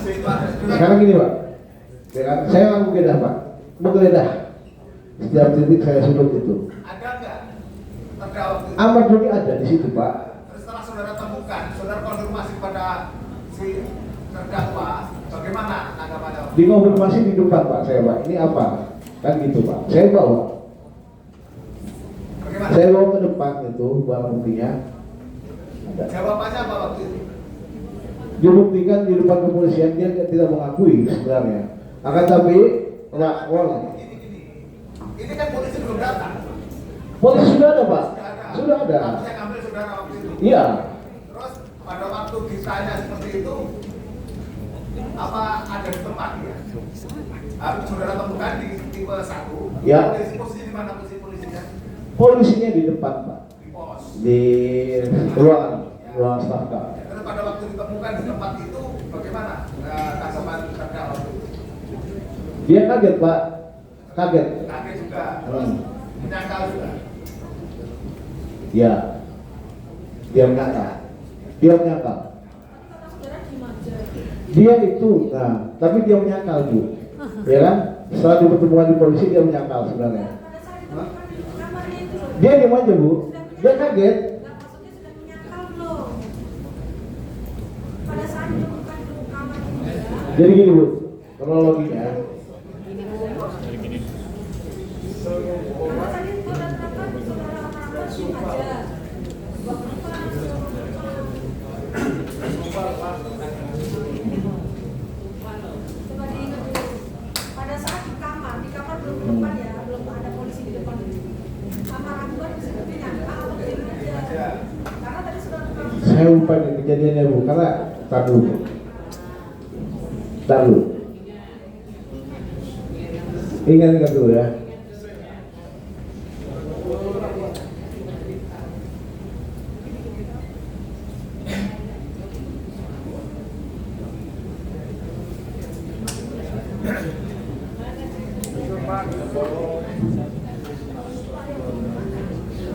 Sekarang gini Pak, saya akan menggeledah Pak, menggeledah setiap titik saya sudut itu. Ada nggak terdakwa? Ahmad Doni ada di situ Pak. Setelah saudara temukan, saudara konfirmasi pada si terdakwa, bagaimana tanggapannya? Dikonfirmasi di depan Pak saya Pak, ini apa? Kan gitu Pak, saya bawa. Bagaimana? Saya bawa ke depan itu barang buktinya. Ada. Jawabannya apa waktu itu? Dibuktikan di depan kepolisian dia tidak mengakui sebenarnya. Akan tapi lakon. Ini kan polisi belum datang. Polisi sudah ada Pak, sudah ada. Tapi yang ambil saudara waktu itu. Iya. Terus pada waktu ditanya seperti itu, apa ada di tempat ya? Saudara temukan di tipe 1. Ya. Posisi di mana polisinya? Polisinya di depan Pak, Di pos. di ruangan staf Kak. Karena pada waktu ditemukan di tempat itu, bagaimana tanggapan terdakwa itu? Dia kaget Pak, kaget. Kaget juga, terus menyangkal juga. Ya, dia menyangkal. Dia menyangkal. Dia itu, nah, tapi dia menyangkal Bu, ya kan? Setelah dipertemukan di polisi dia menyangkal sebenarnya. Dia diam aja Bu, dia kaget. Jadi gini Bu, kronologinya. Pada saat di kamar belum depan ya, belum ada polisi di depan. Kamar aku bisa menyangka atau jadi aja. Karena tadi sudah Saya lupa nih kejadiannya Bu, karena tar dulu. Ingat dulu ya.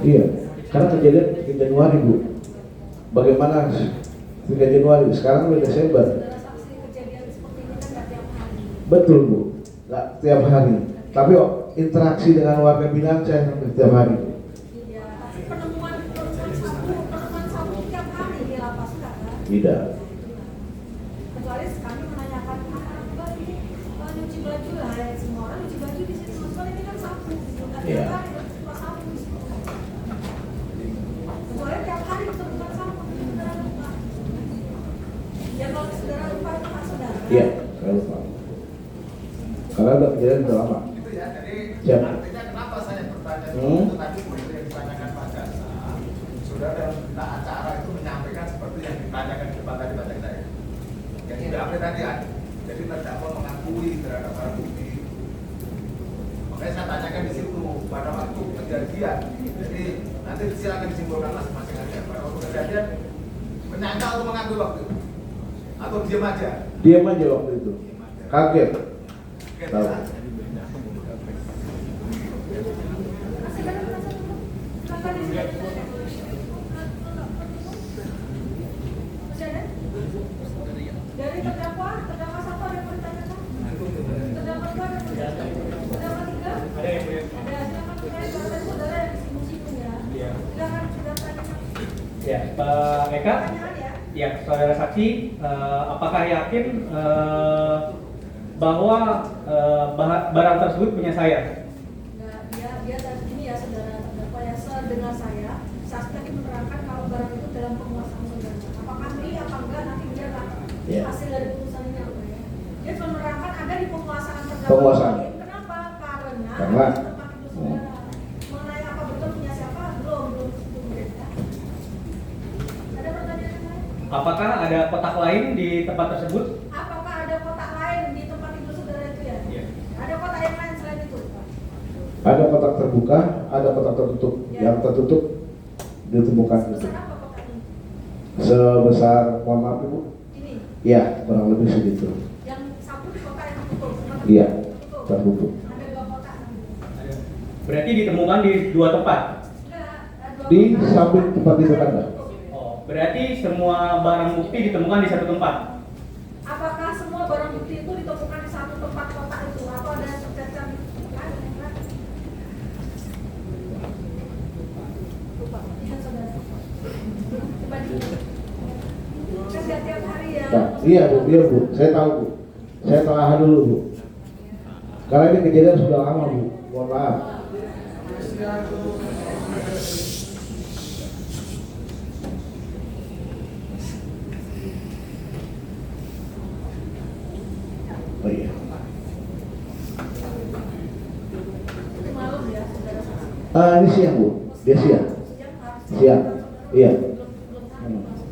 Iya, karena kejadian di Januari Bu. Bagaimana 3 Januari, sekarang udah Desember. saksi kejadian seperti ini kan nggak tiap hari. Betul Bu, nggak tiap hari. Tapi interaksi dengan warga Binaan saya hampir tiap hari. Iya, tapi penemuan sabu tiap hari di lapas kan? Tidak. Kecuali kami menanyakan apa ini nyuci baju lah, ya semua orang nyuci baju di sini. Soalnya ini kan sabu, nggak Iya. tiap hari cuma sabu di sini. Kecuali tiap hari ditemukan sabu di saudara lupa. Ya kalau saudara lupa itu kan saudara. Iya, saya lupa. Karena udah kejadian udah lama. Itu ya, jadi Siap. artinya kenapa saya bertanya Hmm. itu tadi seperti yang ditanyakan Pak Jaksa, sudah dalam berita acara itu menyampaikan seperti yang ditanyakan di depan tadi Pak Jaksa ya. Yang tidak apa tadi ya, jadi terdakwa mengakui terhadap barang bukti. Makanya saya tanyakan di situ pada waktu kejadian. Jadi nanti silakan disimpulkan masing-masing aja. Pada waktu kejadian menyangkal atau mengakui waktu itu, atau diam aja. Diam aja waktu itu. Kaget. Oke, Tahu. bisa. Dari terdakwa satu ada yang mau ditanyakan? Terdakwa dua ada yang mau ditanyakan? Terdakwa tiga? Ada yang mau. Ada, silakan terkait dengan saudara yang disinggung-singgung ya. Silakan sudah tanyakan. Ya, Pak Eka. Pertanyaan ya. Ya, saudara saksi, apakah yakin bahwa barang tersebut punya saya? Nah, dia tadi ini ya saudara terdakwa ya, sedengar saya, saksi tadi menerangkan kalau barang itu dalam penguasaan saudara. Apakah ini apa enggak nanti dia akan hasil dari putusan ini apa ya? Dia cuma menerangkan ada di penguasaan terdakwa. Penguasaan. Kenapa? Karena Karena tempat itu saudara. Mengenai apa betul punya siapa belum ya. Ada pertanyaan yang lain? Apakah ada kotak lain di tempat tersebut? Apakah ada kotak lain di tempat itu saudara itu ya? Iya. Ada kotak yang lain selain itu? Ada kotak terbuka, ada kotak tertutup. Ya. Yang tertutup ditemukan itu. Sebesar apa kotaknya? Sebesar, mohon maaf Ibu. Ini. Iya, kurang lebih segitu. Yang sapu di kotak yang tertutup. Iya, Tertutup. tertutup. Ada dua kotak. Berarti ditemukan di 2 tempat. Enggak, ada dua Di kotak. samping tempat tidur Anda. Oh, berarti semua barang bukti ditemukan di satu tempat. Apakah semua itu ditemukan di satu tempat kotak itu atau ada yang tercecer kan? Lupa, ingat saudara. Coba diingat. Kan nggak tiap hari ya. Nah, iya Bu, saya tahu Bu. Saya telah dulu Bu. Karena ini kejadian sudah lama Bu. Mohon maaf. Oh iya. Itu malam ya, saudara saksi. Ini siang Bu. Dia siang. Siang harus. Siang. Iya.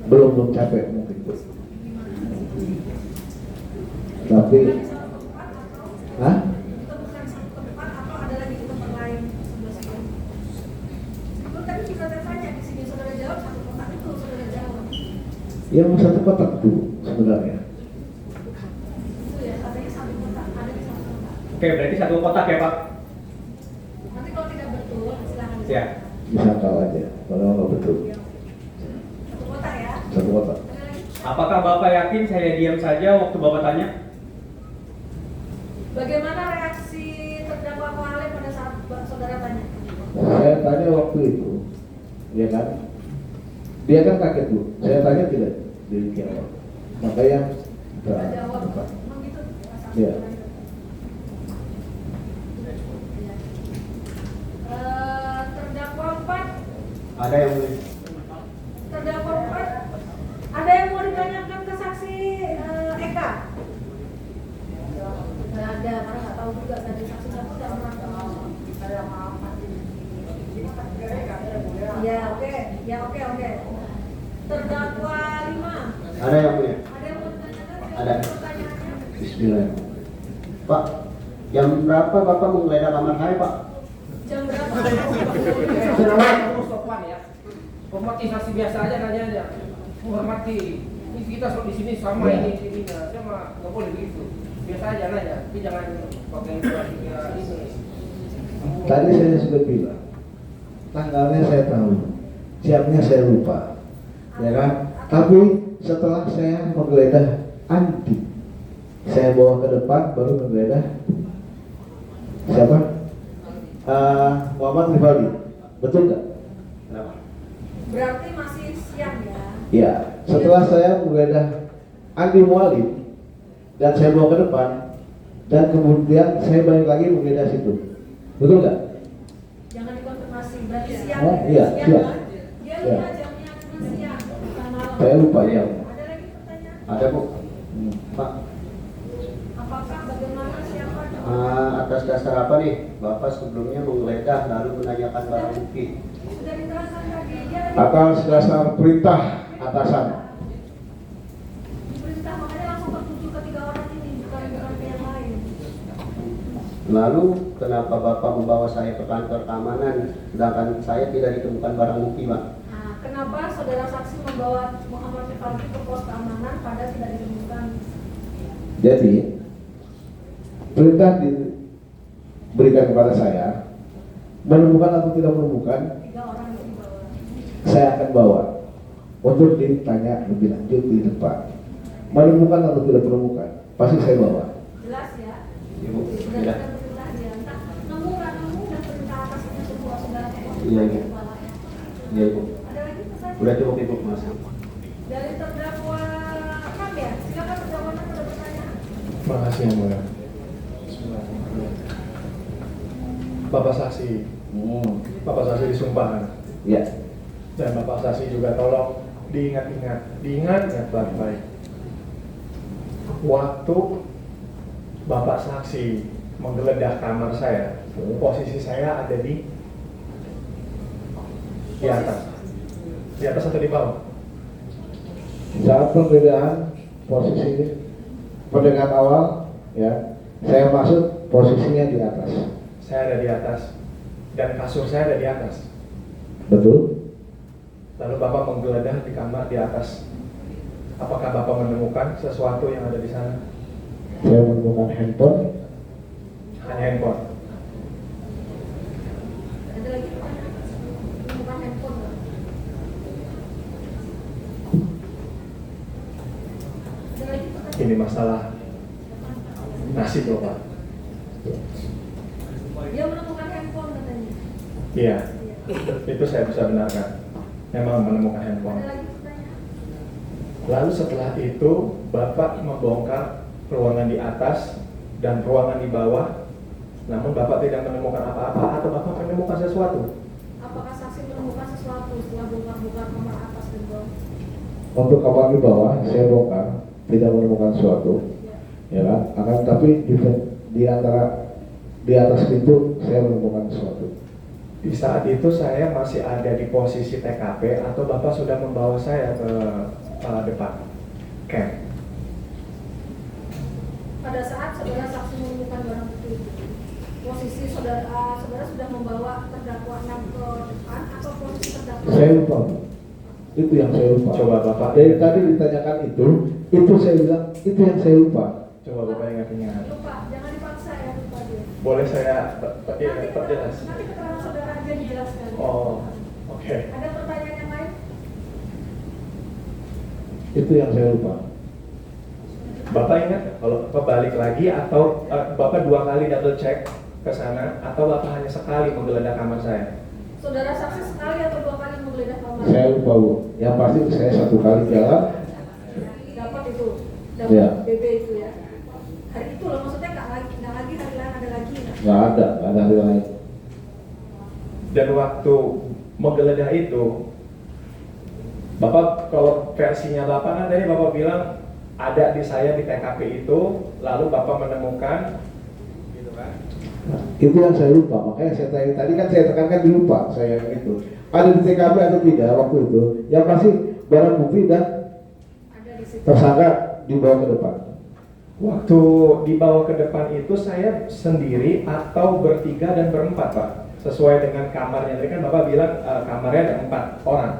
Belum Belum capek mungkin Bu. Tapi, di satu tempat atau hah? ditemukan di satu tempat atau ada lagi di tempat lain sebelah sini. Itu tadi kita tanya di sini saudara jawab satu tempat itu saudara jawab. Yang satu kotak Bu sebenarnya. Itu ya katanya satu tempat ada di satu tempat. Oke, berarti satu kotak ya Pak? Nanti kalau tidak betul silakan. Ya. Bisa tahu aja. Kalau nggak betul. Satu kotak ya. Satu kotak. Ada lagi? Apakah Bapak yakin saya diam saja waktu Bapak tanya? Bagaimana reaksi terdakwa Pak pada saat saudara tanya? Saya tanya waktu itu, ya kan? Dia kan kaget Bu. Saya tanya tidak demikian. Makanya Saudara jawab. Memang gitu. Iya. Terdakwa 4. Ada yang boleh. Terdakwa 4. Ada yang mau ditanyakan ke saksi Eka? Nggak ada, karena nggak tahu juga tadi saksi satu nggak pernah tahu. Ya oke, ya oke. Terdakwa 5. Ada yang punya. Ada yang mau ditanyakan? Ada. Pertanyaannya? Bismillah. Pak, jam berapa Bapak menggeledah kamar saya Pak? Jam berapa? Kamu sopan ya. Hormati saksi biasa aja nanya aja. Hormati. Ini kita di sini sama Ya. ini. Saya mah nggak boleh begitu. Biasa aja nanya. Tapi jangan pakai kira ini. Tadi saya sudah bilang, tanggalnya saya tahu, jamnya saya lupa, ya kan? Tapi setelah saya menggeledah Andi, saya bawa ke depan baru menggeledah siapa? Muhammad Rivaldi, betul nggak? Kenapa? Berarti masih siang ya? Ya, setelah saya menggeledah Andi Mualim dan saya bawa ke depan dan kemudian saya balik lagi menggeledah situ, betul nggak? Jangan dikonfirmasi, berarti siang. Oh, ya? iya, Siang, siang. kan? Dia Iya. lupa jamnya cuma siang, bukan malam. Saya lupa jam. Ada lagi pertanyaan? Ada Bu. Pak, Apakah bagaimana siapa? atas dasar apa nih Bapak sebelumnya menggeledah lalu menanyakan barang bukti? Sudah diterangkan tadi, dia lagi Atas dasar perintah atasan. diperintah, makanya langsung tertuju ke 3 orang ini, bukan ke yang lain. Lalu kenapa Bapak membawa saya ke kantor keamanan sedangkan saya tidak ditemukan barang bukti Pak? Nah, kenapa saudara saksi membawa Muhammad Rivaldi ke pos keamanan pada tidak ditemukan? Jadi perintah diberikan kepada saya, menemukan atau tidak menemukan, 3 orang yang dibawa. saya akan bawa untuk ditanya lebih lanjut di depan. Menemukan atau tidak menemukan, pasti saya bawa. Jelas ya? Ibu, Sudah ya. ada perintah dia, entah nemu nggak nemu dan perintah atasnya semua saudara Iya, iya. Iya Ibu. Ada lagi pertanyaan? Udah cukup Ibu Mas. Dari terdakwa Kam ya, silakan terdakwa Kam ada pertanyaan. Terima kasih yang mulia. Bapak saksi, Bapak saksi disumpah, Ya, dan Bapak saksi juga tolong diingat baik-baik. Waktu Bapak saksi menggeledah kamar saya, posisi saya ada di atas atau di bawah? saat penggeledahan posisi pendengar awal, ya, saya masuk posisinya di atas. Saya ada di atas dan kasur saya ada di atas. Betul? Lalu Bapak menggeledah di kamar di atas. Apakah Bapak menemukan sesuatu yang ada di sana? Saya menemukan handphone. Hanya handphone. Ada lagi pertanyaan? Bukan handphone nggak? Ada lagi pertanyaan? Ini masalah nasib loh Pak. Dia menemukan handphone katanya. Iya, Iya. itu saya bisa benarkan. Memang menemukan handphone. Ada lagi pertanyaan? Lalu setelah itu Bapak membongkar ruangan di atas dan ruangan di bawah, namun Bapak tidak menemukan apa-apa atau Bapak menemukan sesuatu? Apakah saksi menemukan sesuatu setelah bongkar-bongkar kamar atas dan bawah? Untuk kamar di bawah saya bongkar, tidak menemukan sesuatu, Ya. ya kan? Akan tapi di antara di atas pintu saya menemukan sesuatu. Di saat itu saya masih ada di posisi TKP atau Bapak sudah membawa saya ke depan camp? Pada saat saudara saksi menemukan barang bukti itu, posisi saudara sudah membawa terdakwa 6 ke depan atau posisi terdakwa? Saya lupa. Itu yang saya lupa. Coba Bapak. Dari tadi ditanyakan itu saya bilang itu yang saya lupa. Coba Bapak ingat-ingat. Lupa, jangan dipaksa ya lupa dia. Boleh saya Nanti perjelas? keterangan saudara aja dijelaskan. Oh, oke. Ada pertanyaan yang lain? Itu yang saya lupa. Bapak ingat kalau Bapak balik lagi atau Bapak 2 kali double check ke sana atau Bapak hanya sekali menggeledah kamar saya? Saudara saksi sekali atau 2 kali menggeledah kamar? Saya lupa Bu. Yang pasti saya 1 kali jalan. Dapat itu, dapat Ya. BB itu ya. Hari itu loh maksudnya nggak lagi hari lain ada lagi nggak? Nggak ada hari lain. Dan waktu menggeledah itu, Bapak kalau versinya Bapak kan tadi Bapak bilang ada di saya di TKP itu, lalu Bapak menemukan, gitu kan? Nah, itu yang saya lupa. Makanya saya tanya tadi kan saya tekankan di lupa saya yang itu. Ada di TKP atau tidak waktu itu? Yang pasti barang bukti dan Ada di situ. tersangka dibawa ke depan. Waktu dibawa ke depan itu saya sendiri atau bertiga dan berempat Pak? Sesuai dengan kamarnya, tadi kan Bapak bilang kamarnya ada 4 orang.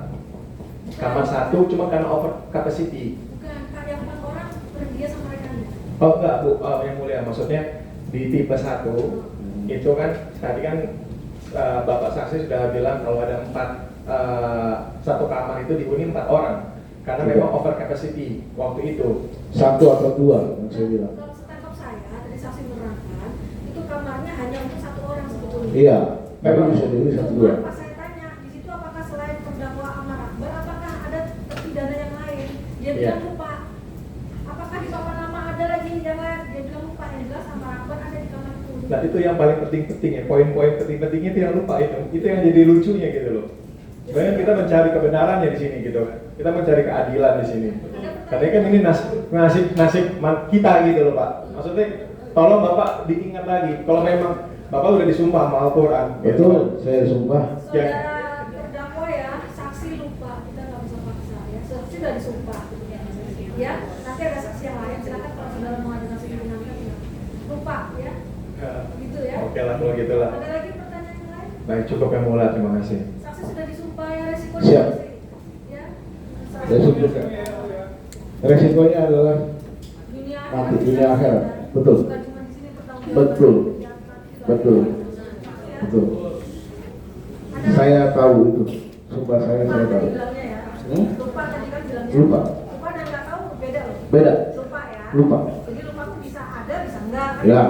Kamar 1 cuma karena over capacity. Bukan, Pak, yang 4 orang berdia sama rekannya. Oh enggak Bu, yang mulia, maksudnya di tipe 1 itu kan tadi kan Bapak saksi sudah bilang kalau ada 1 kamar itu dihuni 4 orang karena memang over capacity waktu itu. 1 atau 2 yang saya bilang. Kalau setangkap saya, tadi saksi menerangkan, itu kamarnya hanya untuk 1 orang sebetulnya. Iya, tapi Memang. bisa jadi 1 Cuma 2. pas saya tanya, di situ apakah selain terdakwa Amar Akbar, apakah ada terpidana yang lain? Dia Iya. bilang lupa. Apakah di papan nama ada lagi yang lain? Dia bilang lupa. Yang jelas Amar Akbar ada di kamar itu. Nah itu yang paling penting-penting ya, poin-poin penting-pentingnya tidak lupa itu yang jadi lucunya gitu loh. Sebenarnya kita mencari kebenarannya di sini gitu kan, kita mencari keadilan di sini. Katanya kan ini nasib kita gitu loh Pak. Maksudnya tolong Bapak diingat lagi, kalau memang Bapak udah disumpah sama Al-Quran. Itu saya sumpah. Saudara terdakwa ya, saksi lupa, kita nggak bisa paksa ya. Saksi sudah disumpah. Ya, nanti ada saksi yang lain. Silakan kalau saudara mau ada saksi yang lain, lupa ya. Gitu ya. Oke lah kalau gitu lah. Ada lagi pertanyaan yang lain? Baik, cukup yang mulia, terima kasih. Saksi sudah disumpah ya, resiko Siap. ya. Resiko. Resikonya adalah Dunia mati, dunia akhirat. Betul. Bukan cuma di sini pertanggung Betul. jawaban. Betul. Ya. Betul. Ada- Saya tahu itu. Sumpah saya Lupa tahu. tadi bilangnya ya. Hmm? Lupa tadi kan bilangnya. Lupa. Lupa dan nggak tahu beda loh. Beda. Lupa ya. Lupa. Jadi lupa tuh bisa ada, bisa enggak kan? Ya.